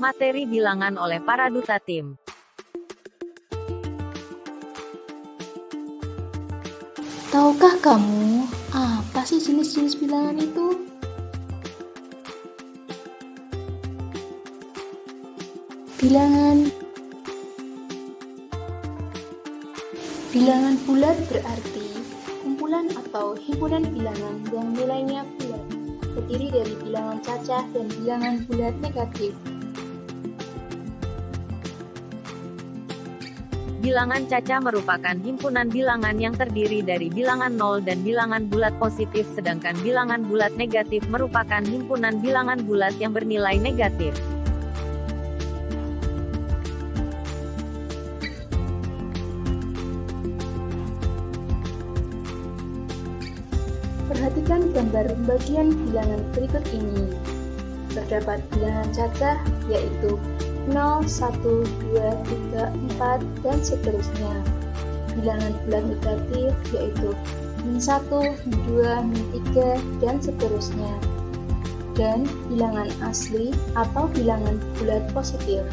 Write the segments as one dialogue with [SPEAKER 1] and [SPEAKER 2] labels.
[SPEAKER 1] Materi bilangan oleh para duta tim.
[SPEAKER 2] Tahukah kamu apa sih jenis-jenis bilangan itu? Bilangan bulat berarti kumpulan atau himpunan bilangan yang nilainya bulat, terdiri dari bilangan cacah dan bilangan bulat negatif.
[SPEAKER 1] Bilangan cacah merupakan himpunan bilangan yang terdiri dari bilangan 0 dan bilangan bulat positif, sedangkan bilangan bulat negatif merupakan himpunan bilangan bulat yang bernilai negatif.
[SPEAKER 2] Perhatikan gambar pembagian bilangan berikut ini. Terdapat bilangan cacah yaitu 0, 1, 2, 3, 4, dan seterusnya. Bilangan bulat negatif yaitu -1, -2, -3, dan seterusnya. Dan bilangan asli atau bilangan bulat positif.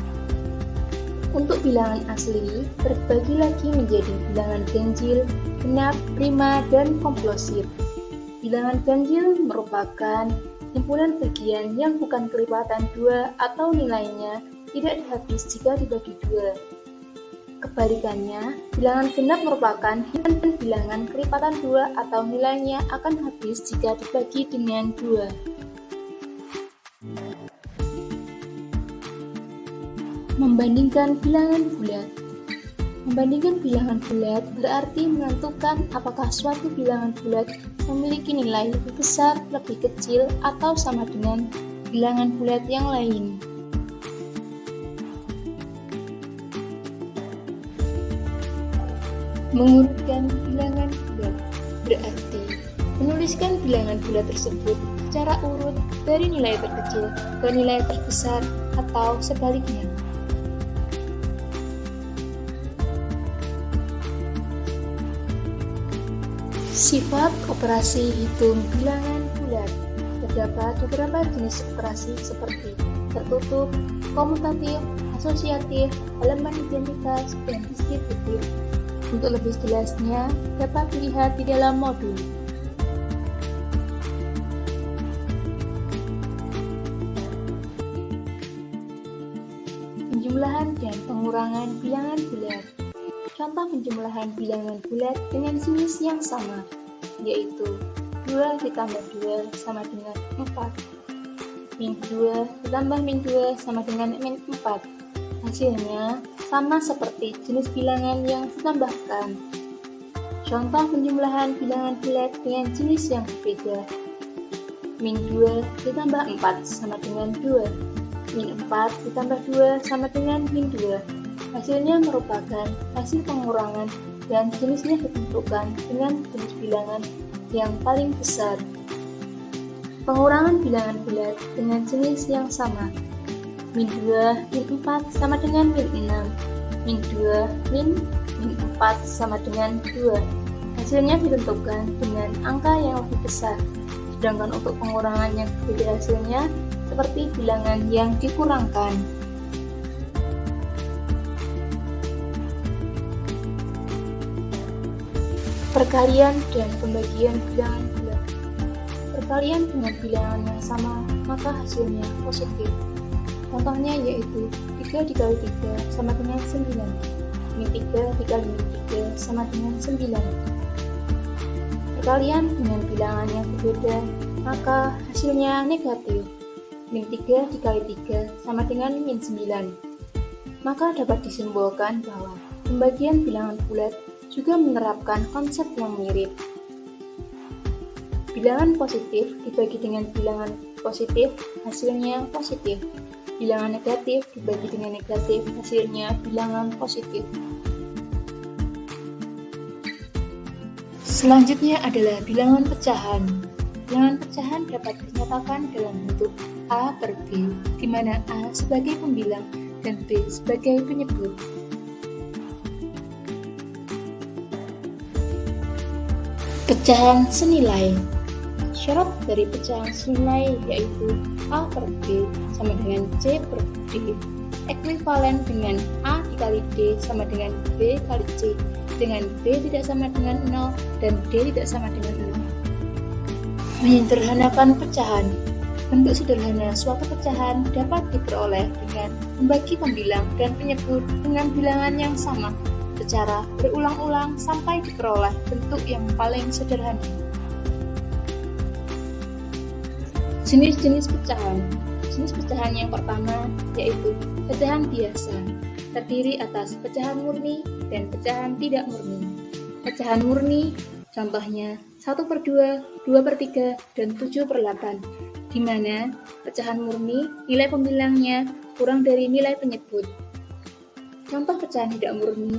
[SPEAKER 2] Untuk bilangan asli, terbagi lagi menjadi bilangan ganjil, genap, prima, dan komplosif. Bilangan ganjil merupakan himpunan bagian yang bukan kelipatan 2 atau nilainya tidak habis jika dibagi 2. Kebalikannya, bilangan genap merupakan himpunan bilangan kelipatan 2 atau nilainya akan habis jika dibagi dengan 2. Membandingkan bilangan bulat. Membandingkan bilangan bulat berarti menentukan apakah suatu bilangan bulat memiliki nilai lebih besar, lebih kecil, atau sama dengan bilangan bulat yang lain. Mengurutkan bilangan bulat berarti menuliskan bilangan bulat tersebut secara urut dari nilai terkecil ke nilai terbesar atau sebaliknya. Sifat operasi hitung bilangan bulat. Terdapat beberapa jenis operasi seperti tertutup, komutatif, asosiatif, halaman identitas, dan distributif. Untuk lebih jelasnya, dapat dilihat di dalam modul. Penjumlahan dan pengurangan bilangan bulat. Contoh penjumlahan bilangan bulat dengan jenis yang sama, yaitu 2 ditambah 2 sama dengan 4. Min 2 ditambah min 2 sama dengan min 4. Hasilnya sama seperti jenis bilangan yang ditambahkan. Contoh penjumlahan bilangan bulat dengan jenis yang berbeda. Min 2 ditambah 4 sama dengan 2. Min 4 ditambah 2 sama dengan min 2. Hasilnya merupakan hasil pengurangan dan jenisnya ditentukan dengan jenis bilangan yang paling besar. Pengurangan bilangan bulat dengan jenis yang sama. Min 2, min 4 sama dengan min 6. Min 2, min 4 sama dengan 2. Hasilnya ditentukan dengan angka yang lebih besar. Sedangkan untuk pengurangan yang berbeda hasilnya seperti bilangan yang dikurangkan. Perkalian dan pembagian bilangan bulat. Perkalian dengan bilangan yang sama, maka hasilnya positif. Contohnya yaitu 3 dikali 3 sama dengan 9. Min 3 dikali min 3 sama dengan 9. Perkalian dengan bilangan yang berbeda, maka hasilnya negatif. Min 3 dikali 3 sama dengan min 9. Maka dapat disimpulkan bahwa pembagian bilangan bulat juga menerapkan konsep yang mirip. Bilangan positif dibagi dengan bilangan positif, hasilnya positif. Bilangan negatif dibagi dengan negatif, hasilnya bilangan positif. Selanjutnya adalah bilangan pecahan. Bilangan pecahan dapat dinyatakan dalam bentuk A per B, di mana A sebagai pembilang dan B sebagai penyebut. Pecahan senilai. Syarat dari pecahan senilai yaitu A per B sama dengan C per D, ekuivalen dengan A dikali D sama dengan B kali C, dengan B tidak sama dengan 0 dan D tidak sama dengan 0. Menyederhanakan pecahan. Bentuk sederhana suatu pecahan dapat diperoleh dengan membagi pembilang dan penyebut dengan bilangan yang sama secara berulang-ulang sampai diperoleh bentuk yang paling sederhana. Jenis-jenis pecahan. Jenis pecahan yang pertama yaitu pecahan biasa, terdiri atas pecahan murni dan pecahan tidak murni. Pecahan murni contohnya 1/2, 2/3, dan 7/8, di mana pecahan murni nilai pembilangnya kurang dari nilai penyebut. Contoh pecahan tidak murni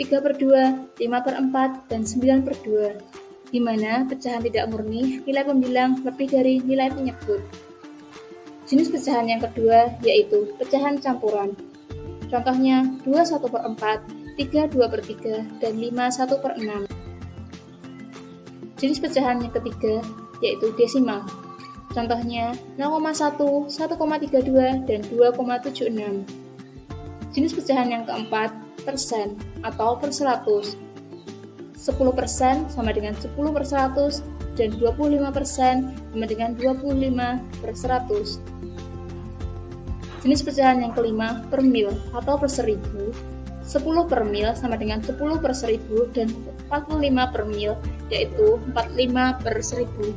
[SPEAKER 2] 3/2, 5/4, dan 9/2, di mana pecahan tidak murni nilai pembilang lebih dari nilai penyebut. Jenis pecahan yang kedua yaitu pecahan campuran. Contohnya 2 1/4, 3 2/3, dan 5 1/6. Jenis pecahan yang ketiga yaitu desimal. Contohnya 0,1, 1,32, dan 2,76. Jenis pecahan yang keempat persen atau per 100. 10% sama dengan 10/100 dan 25% sama dengan 25/100. Jenis pecahan yang kelima per mil atau per 1000. 10 per mil sama dengan 10 per 1000 dan 45 per mil yaitu 45 per 1000.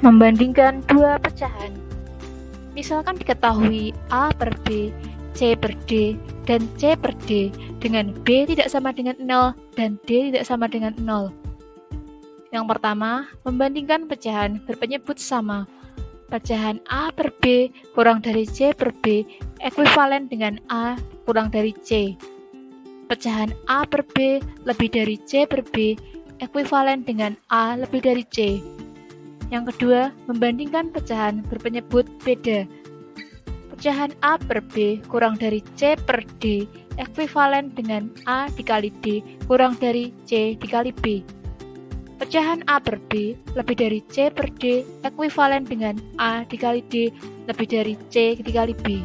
[SPEAKER 1] Membandingkan dua pecahan. Misalkan diketahui A per B, C per D, dan C per D dengan B tidak sama dengan 0 dan D tidak sama dengan 0. Yang pertama, membandingkan pecahan berpenyebut sama. Pecahan A per B kurang dari C per B ekuivalen dengan A kurang dari C. Pecahan A per B lebih dari C per B ekuivalen dengan A lebih dari C. Yang kedua, membandingkan pecahan berpenyebut beda. Pecahan A per B kurang dari C per D ekuivalen dengan A dikali D kurang dari C dikali B. Pecahan A per B lebih dari C per D ekuivalen dengan A dikali D lebih dari C dikali B.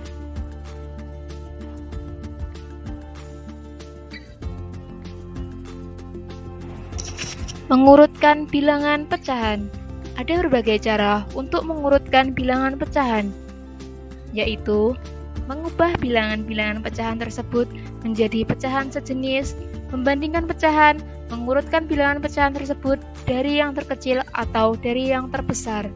[SPEAKER 1] Mengurutkan bilangan pecahan. Ada berbagai cara untuk mengurutkan bilangan pecahan, yaitu mengubah bilangan-bilangan pecahan tersebut menjadi pecahan sejenis, membandingkan pecahan, mengurutkan bilangan pecahan tersebut dari yang terkecil atau dari yang terbesar.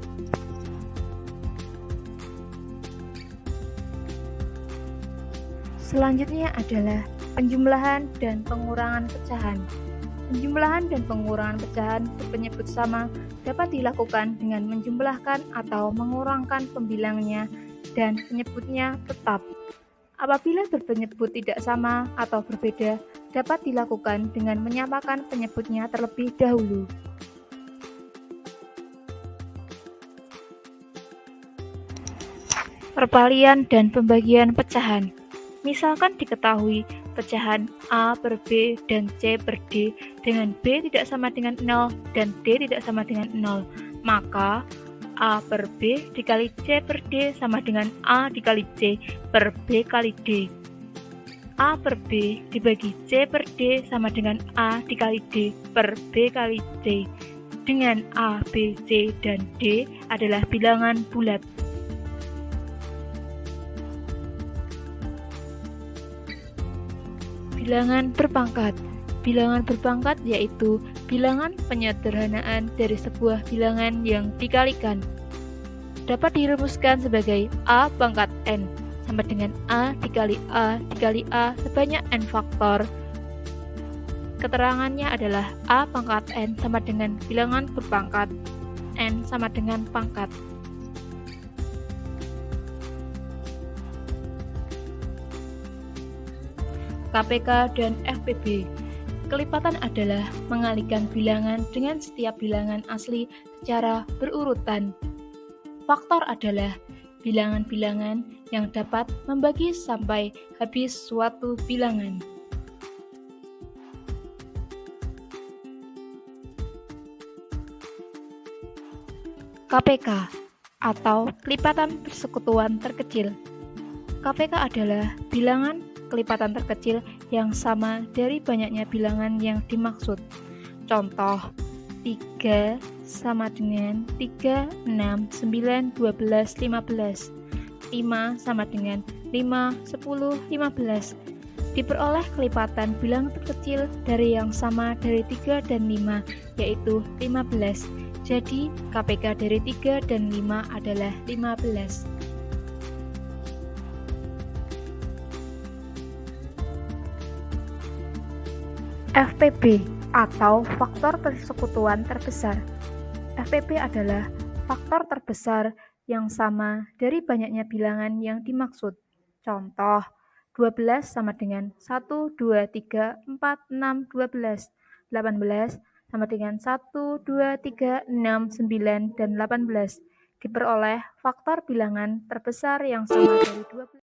[SPEAKER 1] Selanjutnya adalah penjumlahan dan pengurangan pecahan. Penjumlahan dan pengurangan pecahan berpenyebut sama dapat dilakukan dengan menjumlahkan atau mengurangkan pembilangnya dan penyebutnya tetap. Apabila berpenyebut tidak sama atau berbeda, dapat dilakukan dengan menyamakan penyebutnya terlebih dahulu. Perpalian dan pembagian pecahan. Misalkan diketahui pecahan A per B dan C per D dengan B tidak sama dengan 0 dan D tidak sama dengan 0, maka A per B dikali C per D sama dengan A dikali C per B kali D. A per B dibagi C per D sama dengan A dikali D per B kali C, dengan A, B, C, dan D adalah bilangan bulat. Bilangan berpangkat. Bilangan berpangkat yaitu bilangan penyederhanaan dari sebuah bilangan yang dikalikan. Dapat dirumuskan sebagai A pangkat N sama dengan A dikali A dikali A sebanyak N faktor. Keterangannya adalah A pangkat N sama dengan bilangan berpangkat N sama dengan pangkat. KPK dan FPB. Kelipatan adalah mengalihkan bilangan dengan setiap bilangan asli secara berurutan. Faktor adalah bilangan-bilangan yang dapat membagi sampai habis suatu bilangan. KPK atau kelipatan persekutuan terkecil. KPK adalah bilangan kelipatan terkecil yang sama dari banyaknya bilangan yang dimaksud. Contoh, 3 sama dengan 3, 6, 9, 12, 15. 5 sama dengan 5, 10, 15. Diperoleh kelipatan bilangan terkecil dari yang sama dari 3 dan 5, yaitu 15. Jadi, KPK dari 3 dan 5 adalah 15. FPB atau faktor persekutuan terbesar. FPB adalah faktor terbesar yang sama dari banyaknya bilangan yang dimaksud. Contoh, 12 sama dengan 1, 2, 3, 4, 6, 12. 18 sama dengan 1, 2, 3, 6, 9, dan 18. Diperoleh faktor bilangan terbesar yang sama dari 12.